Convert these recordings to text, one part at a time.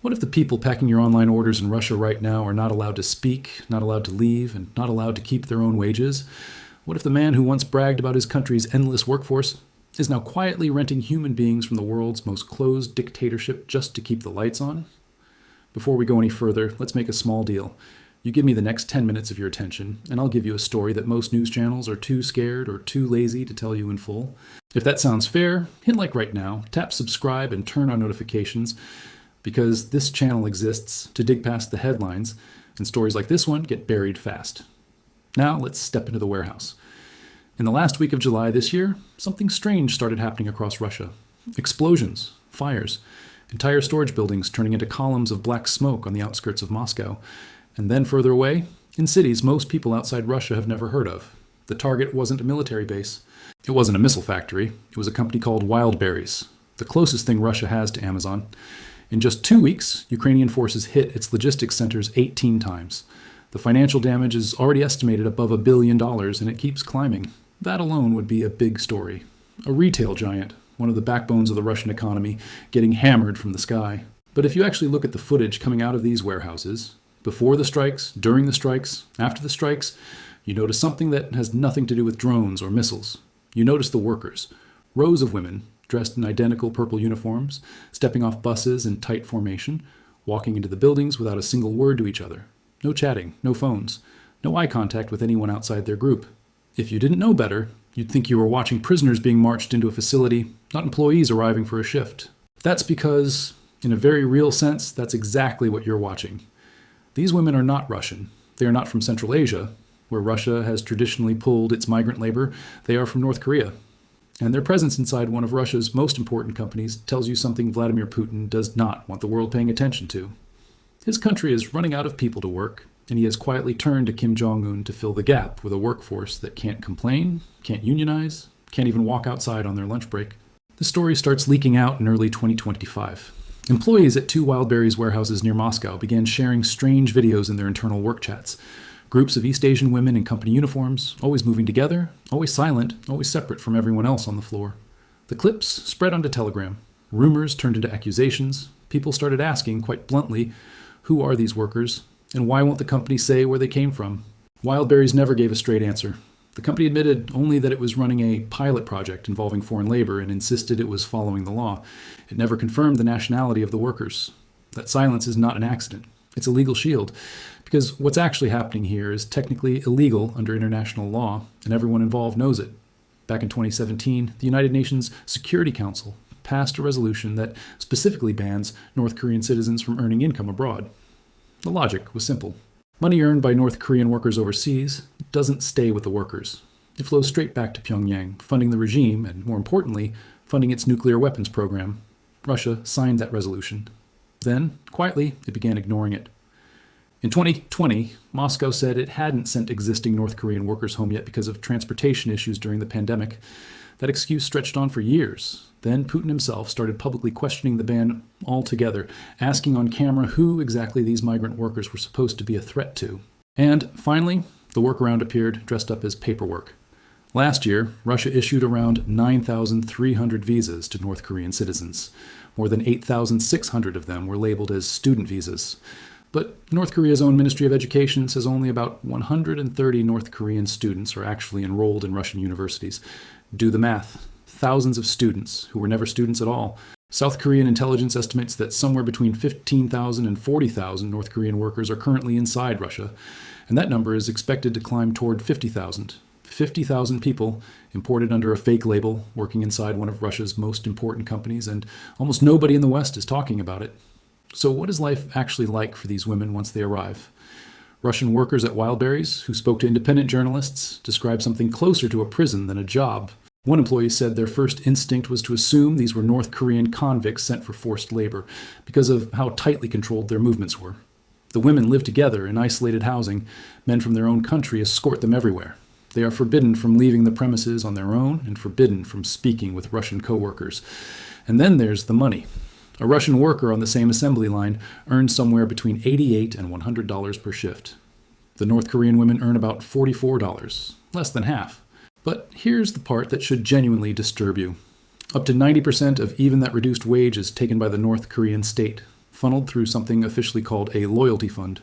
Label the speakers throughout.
Speaker 1: What if the people packing your online orders in Russia right now are not allowed to speak, not allowed to leave, and not allowed to keep their own wages? What if the man who once bragged about his country's endless workforce is now quietly renting human beings from the world's most closed dictatorship just to keep the lights on? Before we go any further, let's make a small deal. You give me the next 10 minutes of your attention, and I'll give you a story that most news channels are too scared or too lazy to tell you in full. If that sounds fair, hit like right now, tap subscribe, and turn on notifications, because this channel exists to dig past the headlines, and stories like this one get buried fast. Now let's step into the warehouse. In the last week of July this year, something strange started happening across Russia. Explosions, fires, entire storage buildings turning into columns of black smoke on the outskirts of Moscow. And then further away, in cities most people outside Russia have never heard of. The target wasn't a military base. It wasn't a missile factory. It was a company called Wildberries, the closest thing Russia has to Amazon. In just 2 weeks, Ukrainian forces hit its logistics centers 18 times. The financial damage is already estimated above $1 billion, and it keeps climbing. That alone would be a big story. A retail giant, one of the backbones of the Russian economy, getting hammered from the sky. But if you actually look at the footage coming out of these warehouses, before the strikes, during the strikes, after the strikes, you notice something that has nothing to do with drones or missiles. You notice the workers, rows of women, dressed in identical purple uniforms, stepping off buses in tight formation, walking into the buildings without a single word to each other. No chatting, no phones, no eye contact with anyone outside their group. If you didn't know better, you'd think you were watching prisoners being marched into a facility, not employees arriving for a shift. That's because, in a very real sense, that's exactly what you're watching. These women are not Russian. They are not from Central Asia, where Russia has traditionally pulled its migrant labor. They are from North Korea. And their presence inside one of Russia's most important companies tells you something Vladimir Putin does not want the world paying attention to. His country is running out of people to work, and he has quietly turned to Kim Jong to fill the gap with a workforce that can't complain, can't unionize, can't even walk outside on their lunch break. The story starts leaking out in early 2025. Employees at 2 Wildberries warehouses near Moscow began sharing strange videos in their internal work chats. Groups of East Asian women in company uniforms, always moving together, always silent, always separate from everyone else on the floor. The clips spread onto Telegram. Rumors turned into accusations. People started asking, quite bluntly, who are these workers, and why won't the company say where they came from? Wildberries never gave a straight answer. The company admitted only that it was running a pilot project involving foreign labor and insisted it was following the law. It never confirmed the nationality of the workers. That silence is not an accident. It's a legal shield, because what's actually happening here is technically illegal under international law, and everyone involved knows it. Back in 2017, the United Nations Security Council passed a resolution that specifically bans North Korean citizens from earning income abroad. The logic was simple. Money earned by North Korean workers overseas doesn't stay with the workers. It flows straight back to Pyongyang, funding the regime and, more importantly, funding its nuclear weapons program. Russia signed that resolution. Then, quietly, it began ignoring it. In 2020, Moscow said it hadn't sent existing North Korean workers home yet because of transportation issues during the pandemic. That excuse stretched on for years. Then Putin himself started publicly questioning the ban altogether, asking on camera who exactly these migrant workers were supposed to be a threat to. And finally, the workaround appeared dressed up as paperwork. Last year, Russia issued around 9,300 visas to North Korean citizens. More than 8,600 of them were labeled as student visas. But North Korea's own Ministry of Education says only about 130 North Korean students are actually enrolled in Russian universities. Do the math. Thousands of students who were never students at all. South Korean intelligence estimates that somewhere between 15,000 and 40,000 North Korean workers are currently inside Russia, and that number is expected to climb toward 50,000. 50,000 people imported under a fake label, working inside one of Russia's most important companies, and almost nobody in the West is talking about it. So what is life actually like for these women once they arrive? Russian workers at Wildberries, who spoke to independent journalists, described something closer to a prison than a job. One employee said their first instinct was to assume these were North Korean convicts sent for forced labor because of how tightly controlled their movements were. The women live together in isolated housing. Men from their own country escort them everywhere. They are forbidden from leaving the premises on their own and forbidden from speaking with Russian co-workers. And then there's the money. A Russian worker on the same assembly line earns somewhere between $88 and $100 per shift. The North Korean women earn about $44, less than half. But here's the part that should genuinely disturb you. Up to 90% of even that reduced wage is taken by the North Korean state, funneled through something officially called a loyalty fund.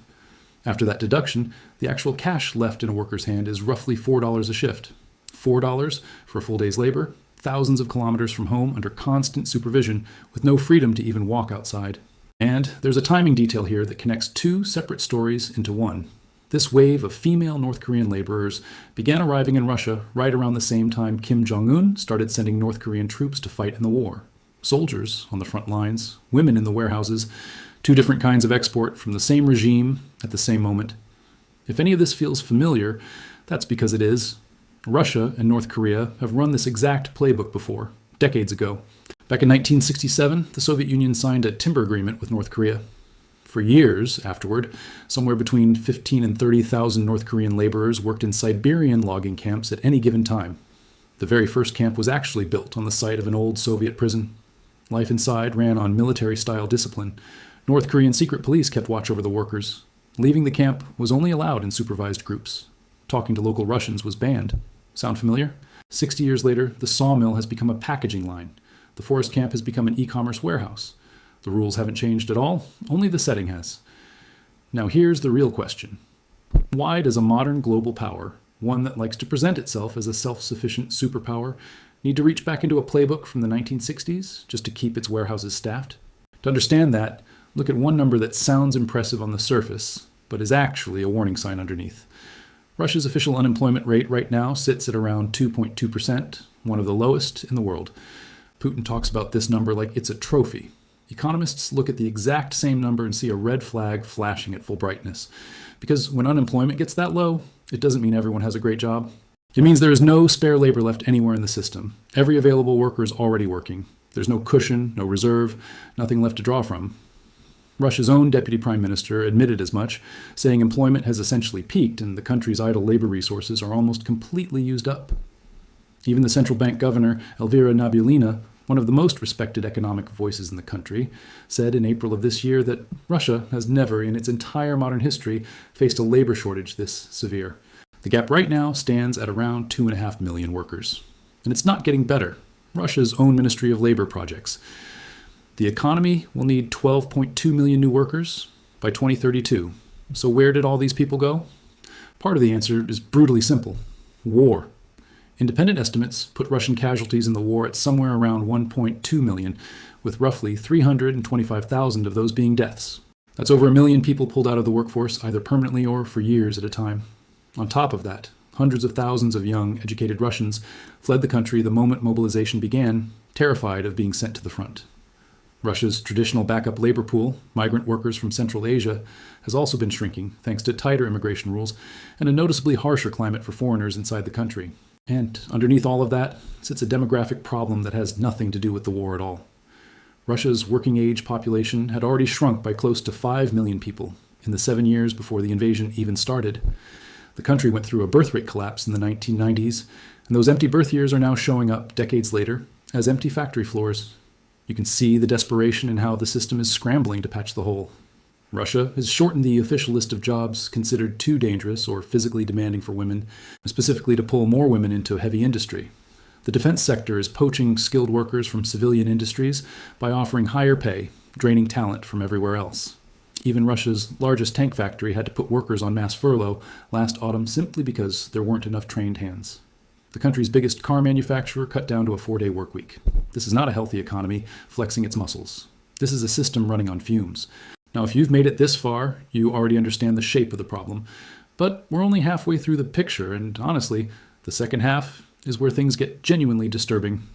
Speaker 1: After that deduction, the actual cash left in a worker's hand is roughly $4 a shift. $4 for a full day's labor, thousands of kilometers from home under constant supervision with no freedom to even walk outside. And there's a timing detail here that connects two separate stories into one. This wave of female North Korean laborers began arriving in Russia right around the same time Kim Jong-un started sending North Korean troops to fight in the war. Soldiers on the front lines, women in the warehouses, two different kinds of export from the same regime at the same moment. If any of this feels familiar, that's because it is. Russia and North Korea have run this exact playbook before, decades ago. Back in 1967, the Soviet Union signed a timber agreement with North Korea. For years afterward, somewhere between 15 and 30,000 North Korean laborers worked in Siberian logging camps at any given time. The very first camp was actually built on the site of an old Soviet prison. Life inside ran on military-style discipline. North Korean secret police kept watch over the workers. Leaving the camp was only allowed in supervised groups. Talking to local Russians was banned. Sound familiar? 60 years later, the sawmill has become a packaging line. The forest camp has become an e-commerce warehouse. The rules haven't changed at all, only the setting has. Now here's the real question. Why does a modern global power, one that likes to present itself as a self-sufficient superpower, need to reach back into a playbook from the 1960s just to keep its warehouses staffed? To understand that, look at one number that sounds impressive on the surface, but is actually a warning sign underneath. Russia's official unemployment rate right now sits at around 2.2%, one of the lowest in the world. Putin talks about this number like it's a trophy. Economists look at the exact same number and see a red flag flashing at full brightness. Because when unemployment gets that low, it doesn't mean everyone has a great job. It means there is no spare labor left anywhere in the system. Every available worker is already working. There's no cushion, no reserve, nothing left to draw from. Russia's own deputy prime minister admitted as much, saying employment has essentially peaked and the country's idle labor resources are almost completely used up. Even the central bank governor, Elvira Nabiullina, one of the most respected economic voices in the country, said in April of this year that Russia has never in its entire modern history faced a labor shortage this severe. The gap right now stands at around 2.5 million workers. And it's not getting better. Russia's own Ministry of Labor projects. The economy will need 12.2 million new workers by 2032. So where did all these people go? Part of the answer is brutally simple. War. Independent estimates put Russian casualties in the war at somewhere around 1.2 million, with roughly 325,000 of those being deaths. That's over 1 million people pulled out of the workforce either permanently or for years at a time. On top of that, hundreds of thousands of young, educated Russians fled the country the moment mobilization began, terrified of being sent to the front. Russia's traditional backup labor pool, migrant workers from Central Asia, has also been shrinking thanks to tighter immigration rules and a noticeably harsher climate for foreigners inside the country. And underneath all of that sits a demographic problem that has nothing to do with the war at all. Russia's working-age population had already shrunk by close to 5 million people in the 7 years before the invasion even started. The country went through a birth rate collapse in the 1990s, and those empty birth years are now showing up decades later as empty factory floors. You can see the desperation in how the system is scrambling to patch the hole. Russia has shortened the official list of jobs considered too dangerous or physically demanding for women, specifically to pull more women into heavy industry. The defense sector is poaching skilled workers from civilian industries by offering higher pay, draining talent from everywhere else. Even Russia's largest tank factory had to put workers on mass furlough last autumn simply because there weren't enough trained hands. The country's biggest car manufacturer cut down to a 4-day work week. This is not a healthy economy flexing its muscles. This is a system running on fumes. Now, if you've made it this far, you already understand the shape of the problem. But we're only halfway through the picture, and honestly, the second half is where things get genuinely disturbing.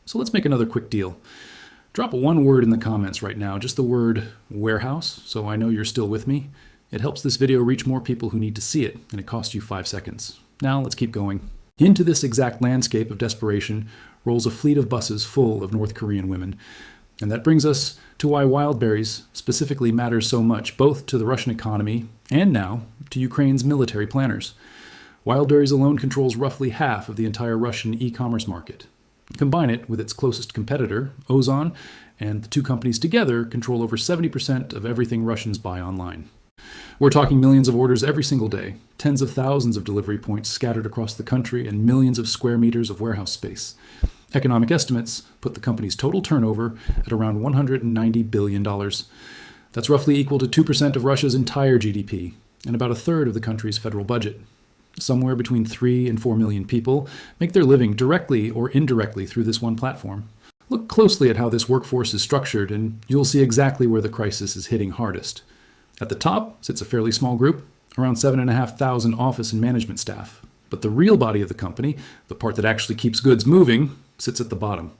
Speaker 1: So let's make another quick deal. Drop one word in the comments right now, just the word warehouse, so I know you're still with me. It helps this video reach more people who need to see it, and it costs you 5 seconds. Now let's keep going. Into this exact landscape of desperation rolls a fleet of buses full of North Korean women. And that brings us to why wild berries specifically matter so much, both to the Russian economy and now to Ukraine's military planners. Wild berries alone controls roughly half of the entire Russian e-commerce market. Combine it with its closest competitor, Ozon, and the two companies together control over 70% of everything Russians buy online. We're talking millions of orders every single day, tens of thousands of delivery points scattered across the country, and millions of square meters of warehouse space. Economic estimates put the company's total turnover at around $190 billion. That's roughly equal to 2% of Russia's entire GDP and about a third of the country's federal budget. Somewhere between 3 and 4 million people make their living directly or indirectly through this one platform. Look closely at how this workforce is structured, and you'll see exactly where the crisis is hitting hardest. At the top sits a fairly small group, around 7,500 office and management staff. But the real body of the company, the part that actually keeps goods moving, sits at the bottom.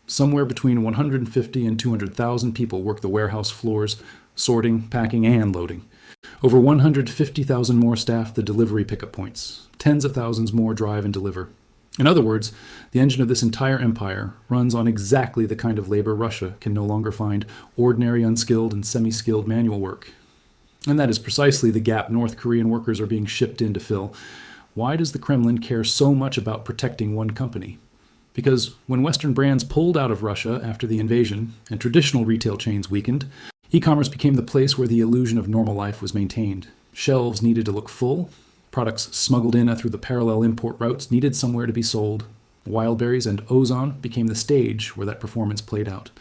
Speaker 1: Somewhere between 150 and 200,000 people work the warehouse floors, sorting, packing, and loading. Over 150,000 more staff the delivery pickup points. Tens of thousands more drive and deliver. In other words, the engine of this entire empire runs on exactly the kind of labor Russia can no longer find: ordinary, unskilled, and semi-skilled manual work. And that is precisely the gap North Korean workers are being shipped in to fill. Why does the Kremlin care so much about protecting one company? Because when Western brands pulled out of Russia after the invasion and traditional retail chains weakened, e-commerce became the place where the illusion of normal life was maintained. Shelves needed to look full. Products smuggled in through the parallel import routes needed somewhere to be sold. Wildberries and Ozon became the stage where that performance played out.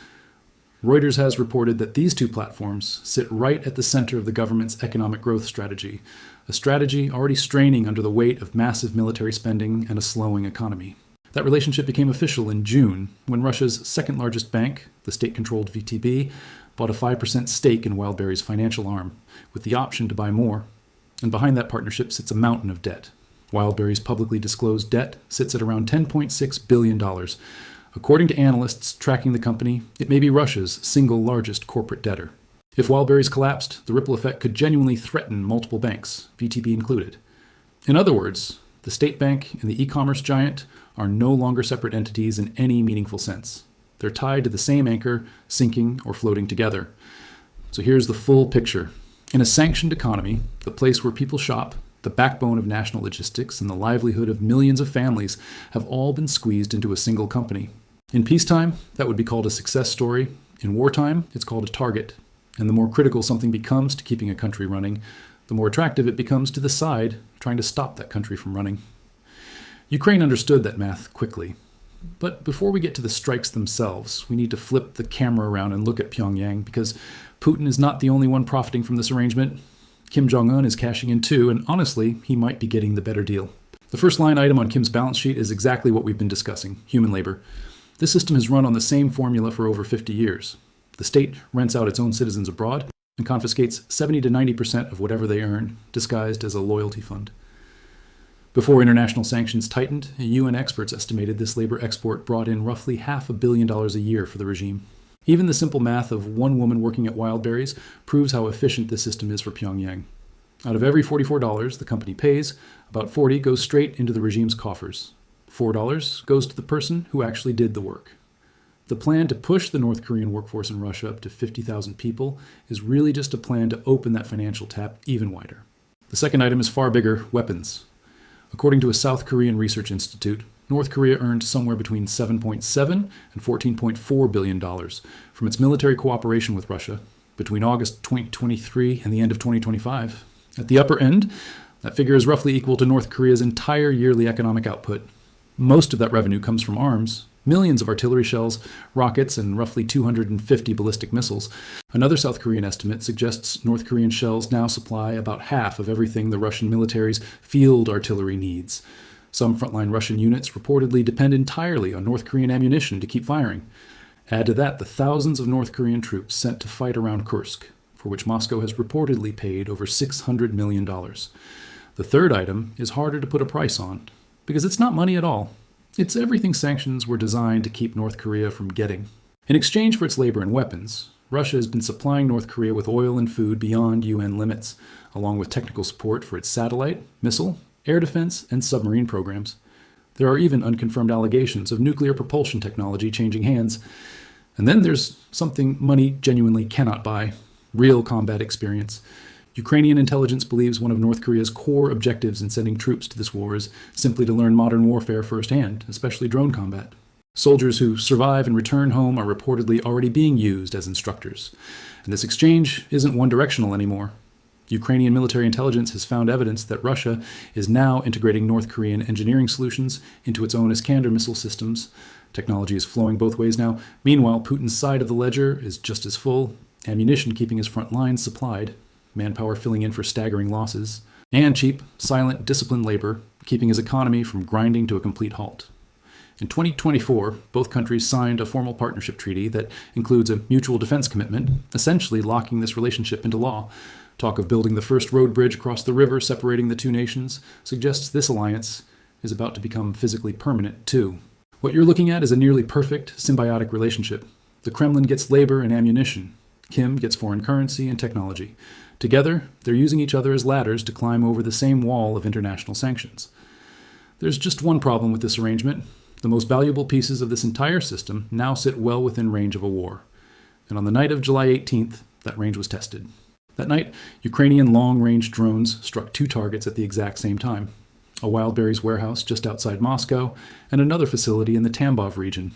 Speaker 1: Reuters has reported that these two platforms sit right at the center of the government's economic growth strategy, a strategy already straining under the weight of massive military spending and a slowing economy. That relationship became official in June when Russia's second largest bank, the state-controlled VTB, bought a 5% stake in Wildberries' financial arm, with the option to buy more. And behind that partnership sits a mountain of debt. Wildberries' publicly disclosed debt sits at around $10.6 billion. According to analysts tracking the company, it may be Russia's single largest corporate debtor. If Wildberries collapsed, the ripple effect could genuinely threaten multiple banks, VTB included. In other words, the state bank and the e-commerce giant are no longer separate entities in any meaningful sense. They're tied to the same anchor, sinking or floating together. So here's the full picture. In a sanctioned economy, the place where people shop, the backbone of national logistics, and the livelihood of millions of families have all been squeezed into a single company. In peacetime, that would be called a success story. In wartime, it's called a target. And the more critical something becomes to keeping a country running, the more attractive it becomes to the side trying to stop that country from running. Ukraine understood that math quickly. But before we get to the strikes themselves, we need to flip the camera around and look at Pyongyang, because Putin is not the only one profiting from this arrangement. Kim Jong-un is cashing in too, and honestly, he might be getting the better deal. The first line item on Kim's balance sheet is exactly what we've been discussing: human labor. This system has run on the same formula for over 50 years. The state rents out its own citizens abroad and confiscates 70 to 90% of whatever they earn, disguised as a loyalty fund. Before international sanctions tightened, UN experts estimated this labor export brought in roughly $500 million a year for the regime. Even the simple math of one woman working at Wildberries proves how efficient this system is for Pyongyang. Out of every $44 the company pays, about $40 goes straight into the regime's coffers. $4 goes to the person who actually did the work. The plan to push the North Korean workforce in Russia up to 50,000 people is really just a plan to open that financial tap even wider. The second item is far bigger: weapons. According to a South Korean research institute, North Korea earned somewhere between $7.7 and $14.4 billion from its military cooperation with Russia between August 2023 and the end of 2025. At the upper end, that figure is roughly equal to North Korea's entire yearly economic output. Most of that revenue comes from arms: millions of artillery shells, rockets, and roughly 250 ballistic missiles. Another South Korean estimate suggests North Korean shells now supply about half of everything the Russian military's field artillery needs. Some frontline Russian units reportedly depend entirely on North Korean ammunition to keep firing. Add to that the thousands of North Korean troops sent to fight around Kursk, for which Moscow has reportedly paid over $600 million. The third item is harder to put a price on, because it's not money at all. It's everything sanctions were designed to keep North Korea from getting. In exchange for its labor and weapons, Russia has been supplying North Korea with oil and food beyond UN limits, along with technical support for its satellite, missile, air defense, and submarine programs. There are even unconfirmed allegations of nuclear propulsion technology changing hands. And then there's something money genuinely cannot buy: real combat experience. Ukrainian intelligence believes one of North Korea's core objectives in sending troops to this war is simply to learn modern warfare firsthand, especially drone combat. Soldiers who survive and return home are reportedly already being used as instructors. And this exchange isn't one-directional anymore. Ukrainian military intelligence has found evidence that Russia is now integrating North Korean engineering solutions into its own Iskander missile systems. Technology is flowing both ways now. Meanwhile, Putin's side of the ledger is just as full. ammunition keeping his front lines supplied, manpower filling in for staggering losses, and cheap, silent, disciplined labor keeping his economy from grinding to a complete halt. In 2024, both countries signed a formal partnership treaty that includes a mutual defense commitment, essentially locking this relationship into law. Talk of building the first road bridge across the river separating the two nations suggests this alliance is about to become physically permanent, too. What you're looking at is a nearly perfect symbiotic relationship. The Kremlin gets labor and ammunition. Kim gets foreign currency and technology. Together, they're using each other as ladders to climb over the same wall of international sanctions. There's just one problem with this arrangement. The most valuable pieces of this entire system now sit well within range of a war. And on the night of July 18th, that range was tested. That night, Ukrainian long-range drones struck two targets at the exact same time: a Wildberries warehouse just outside Moscow and another facility in the Tambov region.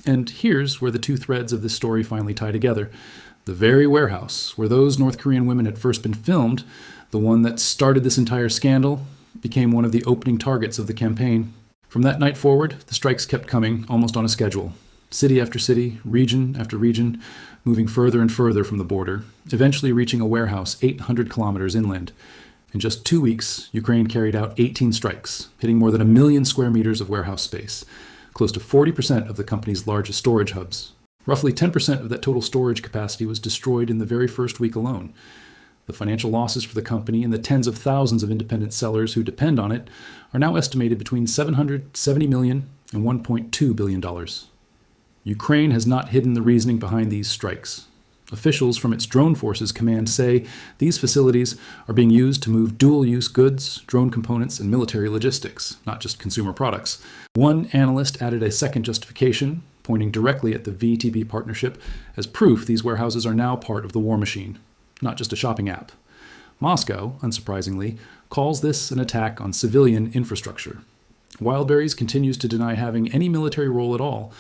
Speaker 1: And here's where the two threads of this story finally tie together. The very warehouse where those North Korean women had first been filmed, the one that started this entire scandal, became one of the opening targets of the campaign. From that night forward, the strikes kept coming almost on a schedule. City after city, region after region, moving further and further from the border, eventually reaching a warehouse 800 kilometers inland. In just 2 weeks, Ukraine carried out 18 strikes, hitting more than 1 million square meters of warehouse space, close to 40% of the company's largest storage hubs. Roughly 10% of that total storage capacity was destroyed in the very first week alone. The financial losses for the company and the tens of thousands of independent sellers who depend on it are now estimated between $770 million and $1.2 billion. Ukraine has not hidden the reasoning behind these strikes. Officials from its drone forces command say these facilities are being used to move dual-use goods, drone components, and military logistics, not just consumer products. One analyst added a second justification, pointing directly at the VTB partnership as proof these warehouses are now part of the war machine, not just a shopping app. Moscow, unsurprisingly, calls this an attack on civilian infrastructure. Wildberries continues to deny having any military role at all,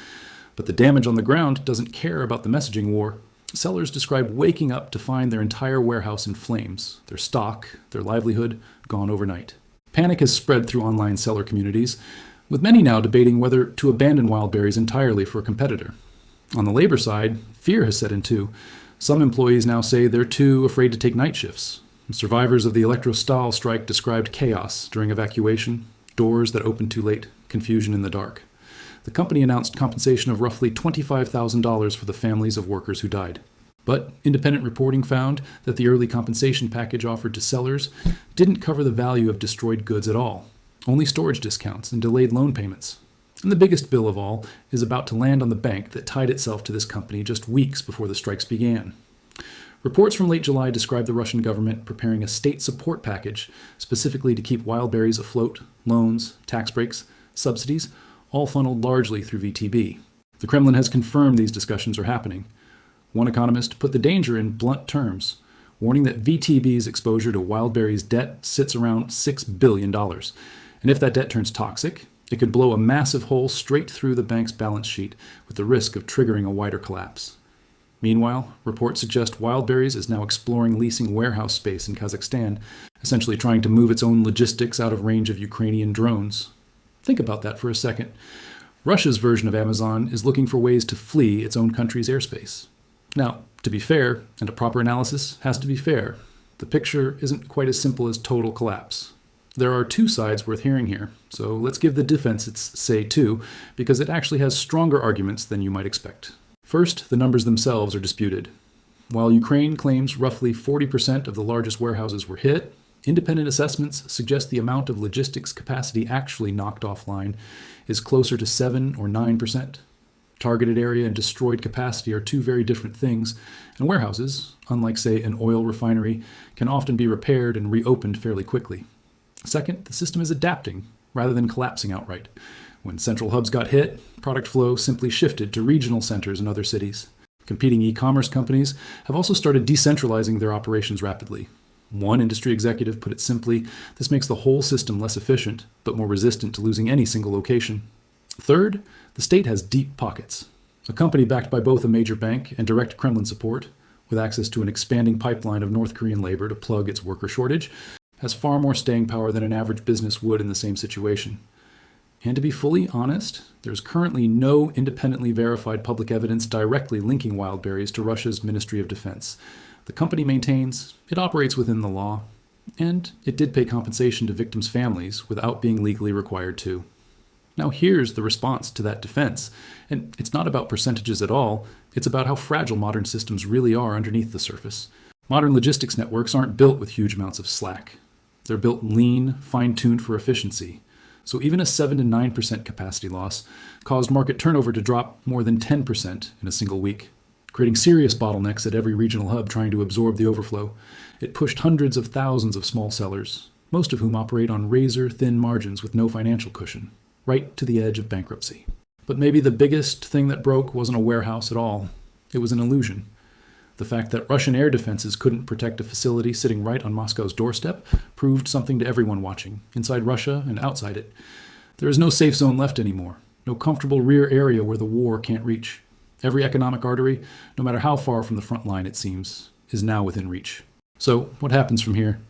Speaker 1: but the damage on the ground doesn't care about the messaging war. Sellers describe waking up to find their entire warehouse in flames, their stock, their livelihood gone overnight. Panic has spread through online seller communities, with many now debating whether to abandon Wildberries entirely for a competitor. On the labor side, fear has set in too. Some employees now say they're too afraid to take night shifts. Survivors of the Electrostal strike described chaos during evacuation, doors that opened too late, confusion in the dark. The company announced compensation of roughly $25,000 for the families of workers who died. But independent reporting found that the early compensation package offered to sellers didn't cover the value of destroyed goods at all, only storage discounts and delayed loan payments. And the biggest bill of all is about to land on the bank that tied itself to this company just weeks before the strikes began. Reports from late July describe the Russian government preparing a state support package specifically to keep Wildberries afloat, loans, tax breaks, subsidies, all funneled largely through VTB. The Kremlin has confirmed these discussions are happening. One economist put the danger in blunt terms, warning that VTB's exposure to Wildberries' debt sits around $6 billion. And if that debt turns toxic, it could blow a massive hole straight through the bank's balance sheet with the risk of triggering a wider collapse. Meanwhile, reports suggest Wildberries is now exploring leasing warehouse space in Kazakhstan, essentially trying to move its own logistics out of range of Ukrainian drones. Think about that for a second. Russia's version of Amazon is looking for ways to flee its own country's airspace. Now, to be fair, and a proper analysis has to be fair, the picture isn't quite as simple as total collapse. There are two sides worth hearing here, so let's give the defense its say too, because it actually has stronger arguments than you might expect. First, the numbers themselves are disputed. While Ukraine claims roughly 40% of the largest warehouses were hit, independent assessments suggest the amount of logistics capacity actually knocked offline is closer to 7 or 9%. Targeted area and destroyed capacity are two very different things, and warehouses, unlike, say, an oil refinery, can often be repaired and reopened fairly quickly. Second, the system is adapting rather than collapsing outright. When central hubs got hit, product flow simply shifted to regional centers in other cities. Competing e-commerce companies have also started decentralizing their operations rapidly. One industry executive put it simply, this makes the whole system less efficient, but more resistant to losing any single location. Third, the state has deep pockets. A company backed by both a major bank and direct Kremlin support, with access to an expanding pipeline of North Korean labor to plug its worker shortage, has far more staying power than an average business would in the same situation. And to be fully honest, there's currently no independently verified public evidence directly linking Wildberries to Russia's Ministry of Defense. The company maintains it operates within the law, and it did pay compensation to victims' families without being legally required to. Now here's the response to that defense, and it's not about percentages at all, it's about how fragile modern systems really are underneath the surface. Modern logistics networks aren't built with huge amounts of slack. They're built lean, fine-tuned for efficiency. So even a 7 to 9% capacity loss caused market turnover to drop more than 10% in a single week, creating serious bottlenecks at every regional hub trying to absorb the overflow. It pushed hundreds of thousands of small sellers, most of whom operate on razor-thin margins with no financial cushion, right to the edge of bankruptcy. But maybe the biggest thing that broke wasn't a warehouse at all. It was an illusion. The fact that Russian air defenses couldn't protect a facility sitting right on Moscow's doorstep proved something to everyone watching, inside Russia and outside it. There is no safe zone left anymore, no comfortable rear area where the war can't reach. Every economic artery, no matter how far from the front line it seems, is now within reach. So what happens from here?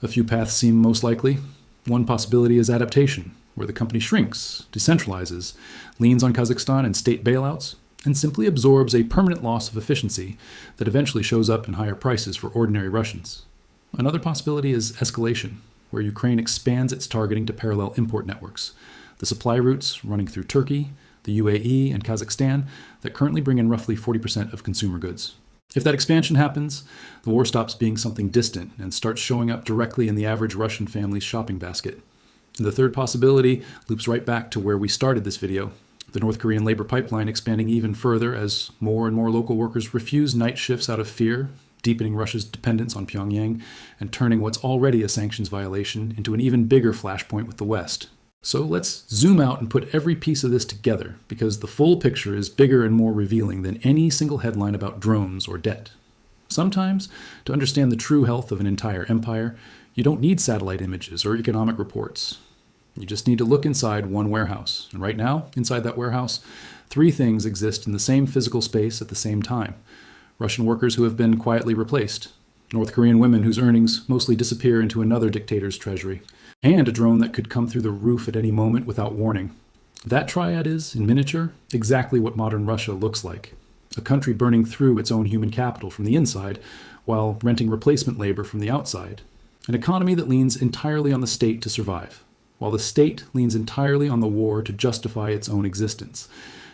Speaker 1: A few paths seem most likely. One possibility is adaptation, where the company shrinks, decentralizes, leans on Kazakhstan and state bailouts, and simply absorbs a permanent loss of efficiency that eventually shows up in higher prices for ordinary Russians. Another possibility is escalation, where Ukraine expands its targeting to parallel import networks, the supply routes running through Turkey, the UAE, and Kazakhstan that currently bring in roughly 40% of consumer goods. If that expansion happens, the war stops being something distant and starts showing up directly in the average Russian family's shopping basket. And the third possibility loops right back to where we started this video, the North Korean labor pipeline expanding even further as more and more local workers refuse night shifts out of fear, deepening Russia's dependence on Pyongyang and turning what's already a sanctions violation into an even bigger flashpoint with the West. So let's zoom out and put every piece of this together, because the full picture is bigger and more revealing than any single headline about drones or debt. Sometimes, to understand the true health of an entire empire, you don't need satellite images or economic reports. You just need to look inside one warehouse. And right now, inside that warehouse, three things exist in the same physical space at the same time. Russian workers who have been quietly replaced, North Korean women whose earnings mostly disappear into another dictator's treasury, and a drone that could come through the roof at any moment without warning. That triad is, in miniature, exactly what modern Russia looks like. A country burning through its own human capital from the inside, while renting replacement labor from the outside. An economy that leans entirely on the state to survive, while the state leans entirely on the war to justify its own existence.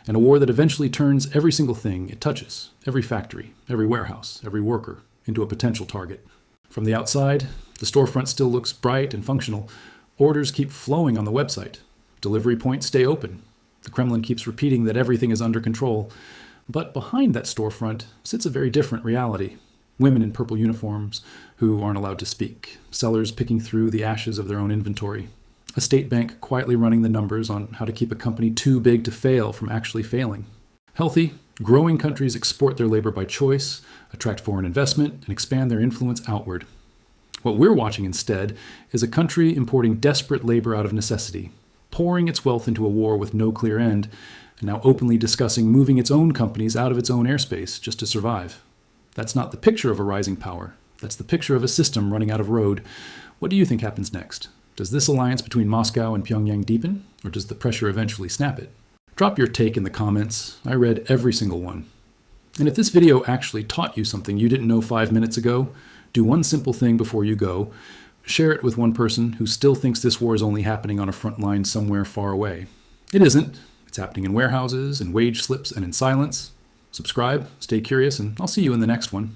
Speaker 1: And a war that eventually turns every single thing it touches, every factory, every warehouse, every worker, into a potential target. From the outside, the storefront still looks bright and functional. Orders keep flowing on the website. Delivery points stay open. The Kremlin keeps repeating that everything is under control. But behind that storefront sits a very different reality. Women in purple uniforms who aren't allowed to speak. Sellers picking through the ashes of their own inventory. A state bank quietly running the numbers on how to keep a company too big to fail from actually failing. Healthy, growing countries export their labor by choice, attract foreign investment, and expand their influence outward. What we're watching instead is a country importing desperate labor out of necessity, pouring its wealth into a war with no clear end, and now openly discussing moving its own companies out of its own airspace just to survive. That's not the picture of a rising power. That's the picture of a system running out of road. What do you think happens next? Does this alliance between Moscow and Pyongyang deepen, or does the pressure eventually snap it? Drop your take in the comments. I read every single one. And if this video actually taught you something you didn't know 5 minutes ago, do one simple thing before you go. Share it with one person who still thinks this war is only happening on a front line somewhere far away. It isn't. It's happening in warehouses, in wage slips, and in silence. Subscribe, stay curious, and I'll see you in the next one.